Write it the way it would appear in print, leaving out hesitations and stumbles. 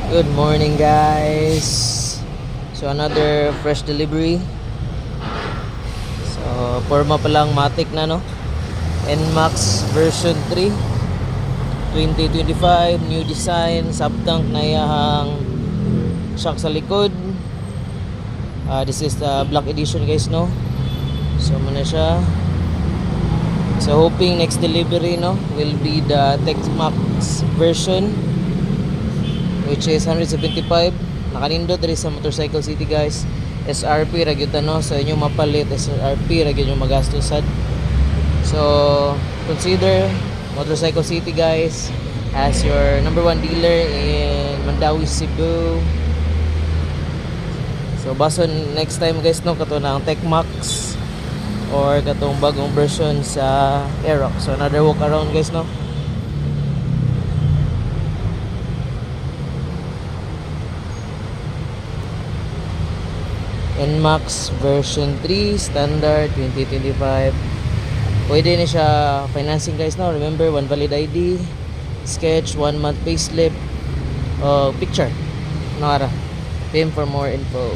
Good morning, guys. So another fresh delivery. So forma pa lang matic na, no? NMAX version 3 2025, new design, sub-tank na iyahang shock sa likod. This is the black edition, guys, no? So muna siya. So hoping next delivery, no, will be the TechMax version, which is 175. Nakanindot diri sa Motorcycle City, guys. SRP ra gyud no, so inyo mapalit SRP ra gyud yung magastusan. So consider Motorcycle City, guys, as your number one dealer in Mandawi, Cebu. So bason next time, guys, no, kato na ang TechMax or katong bagong version sa Aerox. So another walk around, guys, no. NMAX version 3 standard 2025. Pwede na siya financing, guys, no. Remember, one valid ID, sketch, 1 month payslip, picture. Nara. PM for more info.